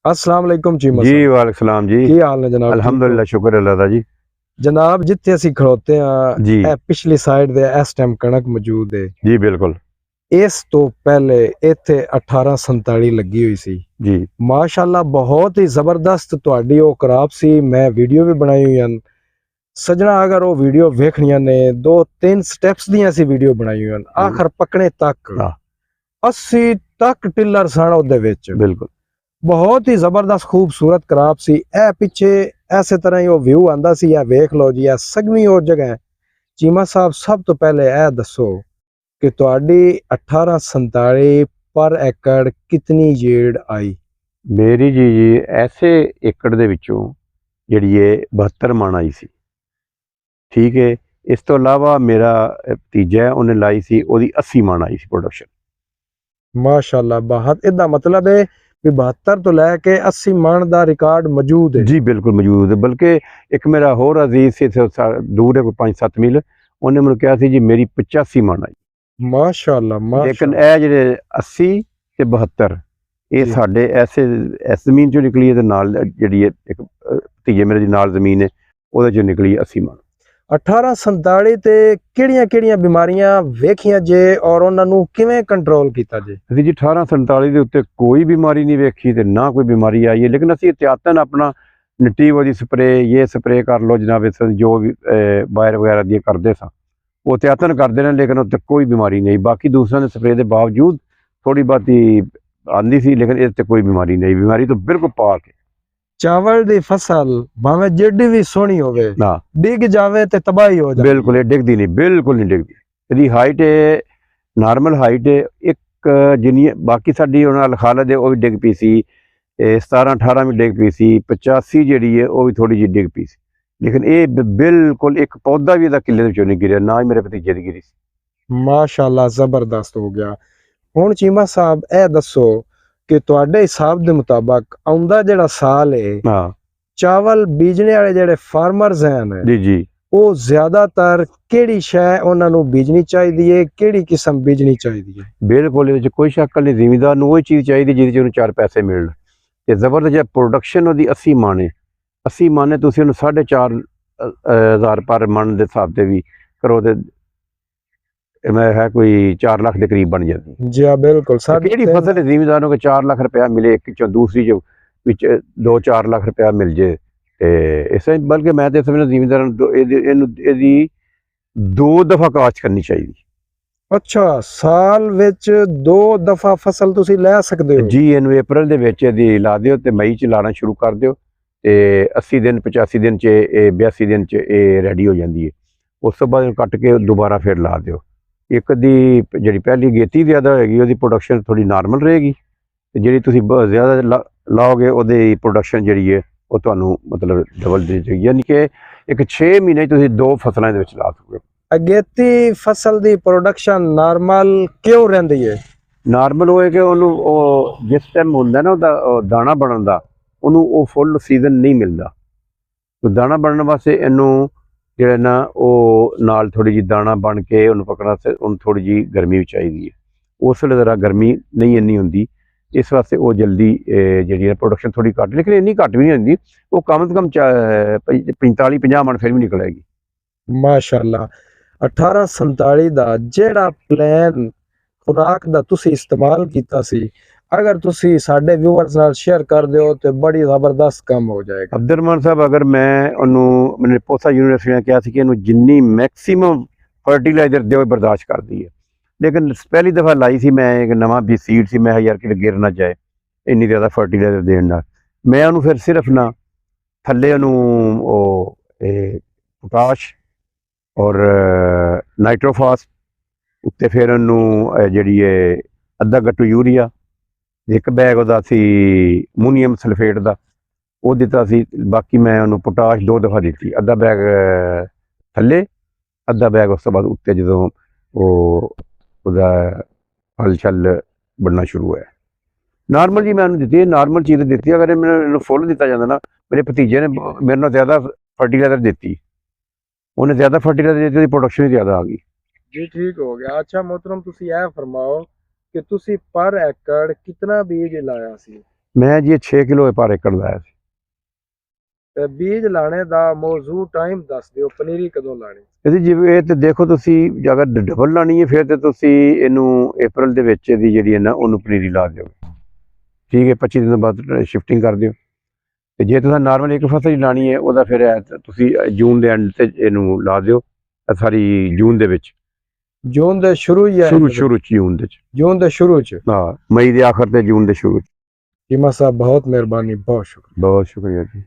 अस्सलाम वालेकुम जी जी वालेकुम सलाम जी। की हाल ने जनाब? अल्हम्दुलिल्लाह, शुक्र अल्लाह दा जी। जनाब जिथे असी खड़ोते हैं जी ए पिछली साइड दे इस टाइम कणक मौजूद है। जी बिल्कुल। इस तो पहले इथे 1847 लगी हुई सी। जी माशाल्लाह बहुत ही जबरदस्त तुहाडी ओ कराप सी। मैं वीडियो भी बनाई हुई हैं सजना। अगर वो वीडियो वेखनियां ने 2-3 स्टेप्स दी सी वीडियो बनाई हुई हैं आखिर पकने तक हाँ 80 तक टिलर सन ओदे विच। बिल्कुल। बहुत ही जबरदस्त खूबसूरत कराप सी। ए पिछे ऐसे तरह ही व्यू आंदा सी। या वेख लो जी, सगवी और जगह चीमा साहब सब तो पहले ए दसो कि तुहाडी 1847 पर एकड़ कितनी यील्ड आई? मेरी जी ऐसे एकड़ ਦੇ ਵਿੱਚੋਂ ਜਿਹੜੀ ਇਹ 72 ਮਣ ਆਈ ਸੀ। ਠੀਕ ਹੈ। ਇਸ ਤੋਂ ਇਲਾਵਾ ਮੇਰਾ ਭਤੀਜਾ ਹੈ, ਉਹਨੇ ਲਾਈ ਸੀ, ਉਹਦੀ 80 ਮਣ ਆਈ ਸੀ ਪ੍ਰੋਡਕਸ਼ਨ। माशाल्लाह बहुत इदा मतलब है भी 72 तो लैके 80 मन का रिकॉर्ड मौजूद है जी बिल्कुल मौजूद है। बल्कि एक मेरा होर अजीज से दूर है कोई 5-7 मील, उन्हें मैंने कहा कि जी मेरी 85 मण आई। माशाल्लाह लेकिन माशाल्लाह ਇਹ ਜਿਹੜੇ 80 ਤੇ 72 ਇਹ जी ਸਾਡੇ ਐਸੇ ਇਸ ਜ਼ਮੀਨ ਚੋਂ ਨਿਕਲੀ ਹੈ ਤੇ ਨਾਲ ਜਿਹੜੀ ਇੱਕ ਭਤੀਜੇ ਮੇਰੇ ਦੀ ਨਾਲ ਜ਼ਮੀਨ ਹੈ ਉਹਦੇ ਚੋਂ ਨਿਕਲੀ 80 ਮਣ। 1847 ਤੇ ਕਿਹੜੀਆਂ ਬਿਮਾਰੀਆਂ ਵੇਖੀਆਂ ਜੇ ਔਰ ਉਹਨਾਂ ਨੂੰ ਕਿਵੇਂ ਕੰਟਰੋਲ ਕੀਤਾ ਜੇ? ਅਸੀਂ ਜੀ 1847 ਦੇ ਉੱਤੇ ਕੋਈ ਬਿਮਾਰੀ ਨਹੀਂ ਵੇਖੀ ਤੇ ਨਾ ਕੋਈ ਬਿਮਾਰੀ ਆਈ ਹੈ। ਲੇਕਿਨ ਅਸੀਂ ਇhtiyatan ਆਪਣਾ ਨਟੀਵੋ ਦੀ ਸਪਰੇ ਕਰ ਲਓ ਜਨਾਬ, ਇਸ ਜੋ ਵੀ ਵਾਇਰ ਵਗੈਰਾ ਦੀ ਕਰਦੇ ਸਾਂ ਉਹ ਇhtiyatan ਕਰਦੇ ਨੇ, ਲੇਕਿਨ ਉੱਤੇ ਕੋਈ ਬਿਮਾਰੀ ਨਹੀਂ। ਬਾਕੀ ਦੂਸਰਿਆਂ ਦੇ ਸਪਰੇ ਦੇ ਬਾਵਜੂਦ ਥੋੜੀ ਬਹੁਤੀ ਆਂਦੀ ਸੀ, ਲੇਕਿਨ ਇਸ ਤੇ ਕੋਈ ਬਿਮਾਰੀ ਨਹੀਂ। ਬਿਮਾਰੀ ਤੋਂ ਬਿਲਕੁਲ ਪਾਕ ਹੈ। ਚਾਵਲ ਦੀ ਫਸਲ ਭਾਵੇਂ ਜਿੱਡੀ ਵੀ ਸੋਹਣੀ ਹੋਵੇ ਨਾ ਡਿੱਗ ਜਾਵੇ ਤੇ ਤਬਾਹੀ ਹੋ ਜਾਵੇ। ਬਿਲਕੁਲ ਇਹ ਡਿੱਗਦੀ ਨਹੀਂ, ਬਿਲਕੁਲ ਨਹੀਂ ਡਿੱਗਦੀ। ਇਹਦੀ ਹਾਈਟ ਹੈ ਨਾਰਮਲ ਹਾਈਟ ਹੈ ਇੱਕ ਜਿੰਨੀ ਬਾਕੀ ਸਾਡੀ ਉਹਨਾਂ ਨਾਲ ਖਾਲਦ ਹੈ ਉਹ ਵੀ ਡਿੱਗ ਪਈ ਸੀ, 17-18 ਵੀ ਡਿੱਗ ਪਈ ਸੀ, 85 ਜਿਹੜੀ ਹੈ ਉਹ ਵੀ ਥੋੜੀ ਜਿਹੀ ਡਿੱਗ ਪਈ ਸੀ। ਲੇਕਿਨ ਇਹ ਬਿਲਕੁਲ ਇੱਕ ਪੌਦਾ ਵੀ ਇਹਦਾ ਕਿੱਲੇ ਦੇ ਵਿੱਚੋਂ ਨਹੀਂ ਗਿਰਿਆ, ਨਾ ਹੀ ਮੇਰੇ ਭਤੀਜੇ ਦੀ ਗਿਰੀ ਸੀ। ਮਾਸ਼ਾਅੱਲਾ ਜ਼ਬਰਦਸਤ ਹੋ ਗਿਆ। ਹੁਣ ਚੀਮਾ ਸਾਹਿਬ ਇਹ ਦੱਸੋ ਕਿ ਤੁਹਾਡੇ ਹਿਸਾਬ ਦੇ ਮੁਤਾਬਕ ਆਉਂਦਾ ਜਿਹੜਾ ਸਾਲ ਹੈ ਹਾਂ ਚਾਵਲ ਬੀਜਣੇ ਵਾਲੇ ਜਿਹੜੇ ਫਾਰਮਰਸ ਹਨ ਜੀ ਜੀ ਉਹ ਜ਼ਿਆਦਾਤਰ ਕਿਹੜੀ ਸ਼ੈ ਉਹਨਾਂ ਨੂੰ ਬੀਜਣੀ ਚਾਹੀਦੀ ਹੈ, ਕਿਹੜੀ ਕਿਸਮ ਬੀਜਣੀ ਚਾਹੀਦੀ ਹੈ? ਬਿਲਕੁਲ ਇਹਦੇ 'ਚ ਕੋਈ ਸ਼ੱਕ ਨਹੀਂ। ਜ਼ਿਮੀਂਦਾਰ ਨੂੰ ਉਹ ਚੀਜ਼ ਚਾਹੀਦੀ ਜਿਹਦੇ 'ਚ ਉਹਨੂੰ 4 ਪੈਸੇ ਮਿਲਣ ਤੇ ਜ਼ਬਰਦਸਤ ਜਿਹਾ ਪ੍ਰੋਡਕਸ਼ਨ ਉਹਦੀ 80 ਮਣ ਹੈ। 80 ਮਣ ਹੈ, ਤੁਸੀਂ ਉਹਨੂੰ 4,500 ਪਰ ਮਣ ਦੇ ਹਿਸਾਬ ਤੇ ਵੀ ਕਰੋ ਤੇ ਮੈਂ ਹੈ ਕੋਈ 4 ਲੱਖ ਦੇ ਕਰੀਬ ਬਣ ਜਾਂਦੀ। ਜੀ ਹਾਂ ਬਿਲकुल। ਕਿਹੜੀ ਫਸਲ ਹੈ ਜ਼ਿਮੀਂਦਾਰ ਨੂੰ ਕਿ 4 ਲੱਖ ਰੁਪਇਆ ਮਿਲੇ ਇੱਕ ਚੋਂ, ਦੂਸਰੀ ਚੋਂ ਵਿੱਚ 2-4 ਲੱਖ ਰੁਪਇਆ ਮਿਲ ਜੇ ਤੇ ਇਸੇ ਬਲਕਿ ਮੈਂ ਤੇ ਸਮਝਦਾ ਜ਼ਿਮੀਂਦਾਰਾਂ ਨੂੰ ਇਹਦੀ 2 ਦਫਾ ਕਾਸ਼ਤ ਕਰਨੀ ਚਾਹੀਦੀ। ਅੱਛਾ, ਸਾਲ ਵਿੱਚ 2 ਦਫਾ ਫਸਲ ਤੁਸੀਂ ਲੈ ਸਕਦੇ ਹੋ? ਜੀ ਇਹਨੂੰ ਅਪ੍ਰੈਲ ਦੇ ਵਿੱਚ ਇਹਦੀ ਲਾ ਦਿਓ ਤੇ ਮਈ ਚ ਲਾਣਾ ਸ਼ੁਰੂ ਕਰ ਦਿਓ ਤੇ 80 ਦਿਨ 85 ਦਿਨ ਚ ਇਹ 82 ਦਿਨ ਚ ਇਹ ਰੈਡੀ ਹੋ ਜਾਂਦੀ ਹੈ। ਉਸ ਤੋਂ ਬਾਅਦ ਕੱਟ ਕੇ ਦੁਬਾਰਾ ਫਿਰ ਲਾ ਦਿਓ। ਇੱਕ ਦੀ ਜਿਹੜੀ ਪਹਿਲੀ ਗੇਤੀ ਜ਼ਿਆਦਾ ਹੋਏਗੀ ਉਹਦੀ ਪ੍ਰੋਡਕਸ਼ਨ ਥੋੜੀ ਨਾਰਮਲ ਰਹੇਗੀ ਤੇ ਜਿਹੜੀ ਤੁਸੀਂ ਜ਼ਿਆਦਾ ਲਾਓਗੇ ਉਹਦੀ ਪ੍ਰੋਡਕਸ਼ਨ ਜਿਹੜੀ ਹੈ ਉਹ ਤੁਹਾਨੂੰ ਮਤਲਬ ਡਬਲ ਦੇ ਜਾਏਗੀ। ਯਾਨੀ ਕਿ ਇੱਕ 6 ਮਹੀਨੇ ਤੁਸੀਂ 2 ਫਸਲਾਂ ਦੇ ਵਿੱਚ ਲਾ ਸਕੋਗੇ। ਅਗੇਤੀ ਫਸਲ ਦੀ ਪ੍ਰੋਡਕਸ਼ਨ ਨਾਰਮਲ ਕਿਉਂ ਰਹਿੰਦੀ ਹੈ? ਨਾਰਮਲ ਹੋਏ ਕਿ ਉਹਨੂੰ ਉਹ ਜਿਸ ਟਾਈਮ ਹੁੰਦਾ ਨਾ ਉਹਦਾ ਦਾਣਾ ਬਣਨ ਦਾ, ਉਹਨੂੰ ਉਹ ਫੁੱਲ ਸੀਜ਼ਨ ਨਹੀਂ ਮਿਲਦਾ। ਦਾਣਾ ਬਣਨ ਵਾਸਤੇ ਇਹਨੂੰ ਜਿਹੜਾ ਨਾ ਉਹ ਨਾਲ ਥੋੜੀ ਜਿਹੀ ਦਾਣਾ ਬਣ ਕੇ ਉਹਨੂੰ ਪਕੜਨ ਵਾਸਤੇ ਉਹਨੂੰ ਥੋੜੀ ਜਿਹੀ ਗਰਮੀ ਵੀ ਚਾਹੀਦੀ ਹੈ। ਉਸ ਵੇਲੇ ਜ਼ਰਾ ਗਰਮੀ ਨਹੀਂ ਇੰਨੀ ਹੁੰਦੀ, ਇਸ ਵਾਸਤੇ ਉਹ ਜਲਦੀ ਜਿਹੜੀ ਹੈ ਪ੍ਰੋਡਕਸ਼ਨ ਥੋੜੀ ਘੱਟ, ਲੇਕਿਨ ਇੰਨੀ ਘੱਟ ਵੀ ਨਹੀਂ ਹੁੰਦੀ। ਉਹ ਕਮ ਤੋਂ ਕਮ 45-50 ਮਣ ਫਿਰ ਵੀ ਨਿਕਲ ਆਏਗੀ। ਮਾਸ਼ਾਅੱਲਾ। 1847 ਦਾ ਜਿਹੜਾ ਪਲਾਨ ਖੁਰਾਕ ਦਾ ਤੁਸੀਂ ਇਸਤੇਮਾਲ ਕੀਤਾ ਸੀ, ਅਗਰ ਤੁਸੀਂ ਸਾਡੇ ਵਿਊਅਰਸ ਨਾਲ ਸ਼ੇਅਰ ਕਰ ਦਿਓ ਤੇ ਬੜੀ ਜ਼ਬਰਦਸਤ ਕੰਮ ਹੋ ਜਾਏਗਾ। ਅਬਦੁਰਰਹਿਮਾਨ ਸਾਹਿਬ, ਅਗਰ ਮੈਂ ਉਹਨੂੰ ਮੈਨੇ ਪੋਸਾ ਯੂਨੀਵਰਸਿਟੀ ਨੇ ਕਿਹਾ ਸੀ ਕਿ ਇਹਨੂੰ ਜਿੰਨੀ ਮੈਕਸੀਮਮ ਫਰਟੀਲਾਈਜ਼ਰ ਦਿਓ ਬਰਦਾਸ਼ਤ ਕਰਦੀ ਹੈ, ਲੇਕਿਨ ਪਹਿਲੀ ਦਫਾ ਲਾਈ ਸੀ ਮੈਂ ਇੱਕ ਨਵਾਂ ਵੀ ਸੀਡ ਸੀ, ਮੈਂ ਯਾਰ ਕਿਤੇ ਗਿਰ ਨਾ ਜਾਏ ਇੰਨੀ ਜ਼ਿਆਦਾ ਫਰਟੀਲਾਈਜ਼ਰ ਦੇਣ ਨਾਲ। ਮੈਂ ਉਹਨੂੰ ਫਿਰ ਸਿਰਫ ਨਾ ਥੱਲੇ ਉਹਨੂੰ ਉਹ ਪੋਟਾਸ਼ ਔਰ ਨਾਈਟ੍ਰੋਫਾਸ ਉੱਤੇ ਫਿਰ ਉਹਨੂੰ ਜਿਹੜੀ ਹੈ ਅੱਧਾ ਗੱਟੂ ਯੂਰੀਆ, ਇੱਕ ਬੈਗ ਉਹਦਾ ਸੀ ਅਮੋਨੀਅਮ ਸਲਫੇਟ ਦਾ ਉਹ ਦਿੱਤਾ ਸੀ। ਬਾਕੀ ਮੈਂ ਉਹਨੂੰ ਪੋਟਾਸ਼ 2 ਦਫਾ ਦਿੱਤੀ, ਅੱਧਾ ਬੈਗ ਥੱਲੇ ਅੱਧਾ ਬੈਗ ਉਸ ਤੋਂ ਬਾਅਦ ਉੱਤੇ ਜਦੋਂ ਉਹ ਉਹਦਾ ਹਲ ਛਲ ਬਣਨਾ ਸ਼ੁਰੂ ਹੋਇਆ। ਨਾਰਮਲ ਜੀ ਮੈਂ ਉਹਨੂੰ ਦਿੱਤੀ, ਨਾਰਮਲ ਚੀਜ਼ ਦਿੱਤੀ। ਅਗਰ ਮੈਨੂੰ ਫੁੱਲ ਦਿੱਤਾ ਜਾਂਦਾ ਨਾ, ਮੇਰੇ ਭਤੀਜੇ ਨੇ ਮੇਰੇ ਨਾਲ ਜ਼ਿਆਦਾ ਫਰਟੀਲਾਈਜ਼ਰ ਦਿੱਤੀ, ਉਹਨੇ ਜ਼ਿਆਦਾ ਫਰਟੀਲਾਈਜ਼ਰ ਦਿੱਤੀ, ਉਹਦੀ ਪ੍ਰੋਡਕਸ਼ਨ ਵੀ ਜ਼ਿਆਦਾ ਆ ਗਈ। ਜੀ ठीक हो गया। अच्छा मोहतरम, ਤੁਸੀਂ ਇਹ ਫਰਮਾਓ ਕਿ ਤੁਸੀਂ ਪਰ ਏਕੜ ਕਿੰਨਾ ਬੀਜ ਲਾਇਆ ਸੀ? ਮੈਂ ਜੀ 6 ਕਿਲੋ ਪਰ ਏਕੜ ਲਾਇਆ ਸੀ। ਤੇ ਬੀਜ ਲਾਣੇ ਦਾ ਮੌਜੂ ਟਾਈਮ ਦੱਸ ਦਿਓ, ਪਨੀਰੀ ਕਦੋਂ ਲਾਣੀ? ਇਹਦੀ ਜਿਵੇਂ ਇਹ ਤੇ ਦੇਖੋ ਤੁਸੀਂ, ਜੇ ਅਗਰ ਡਬਲ ਲਾਣੀ ਹੈ ਫਿਰ ਤੇ ਤੁਸੀਂ ਇਹਨੂੰ ਅਪ੍ਰੈਲ ਦੇ ਵਿੱਚ ਇਹਦੀ ਜਿਹੜੀ ਹੈ ਨਾ ਉਹਨੂੰ ਪਨੀਰੀ ਲਾ ਦਿਓ। ਠੀਕ ਹੈ, 25 ਦਿਨ ਬਾਅਦ ਸ਼ਿਫਟਿੰਗ ਕਰ ਦਿਓ। ਤੇ ਜੇ ਤੁਸੀਂ ਨਾਰਮਲ ਇੱਕ ਫਸਲ ਹੀ ਲਾਣੀ ਹੈ ਉਹਦਾ ਫਿਰ ਤੁਸੀਂ ਜੂਨ ਦੇ ਐਂਡ ਤੇ ਇਹਨੂੰ ਲਾ ਦਿਓ, ਸਾਰੀ ਜੂਨ ਦੇ ਵਿੱਚ, ਜੂਨ ਦੇ ਸ਼ੁਰੂ ਹੀ ਹੈ? ਸ਼ੁਰੂ ਚ ਜੂਨ ਦੇ ਚ, ਜੂਨ ਦੇ ਸ਼ੁਰੂ ਚ? ਹਾਂ, ਮਈ ਦੇ ਆਖਰ ਤੇ ਜੂਨ ਦੇ ਸ਼ੁਰੂ ਚ। ਚੀਮਾ ਸਾਹਿਬ ਬਹੁਤ ਮਿਹਰਬਾਨੀ, ਬਹੁਤ ਸ਼ੁਕਰੀਆ। ਬਹੁਤ ਸ਼ੁਕਰੀਆ ਜੀ।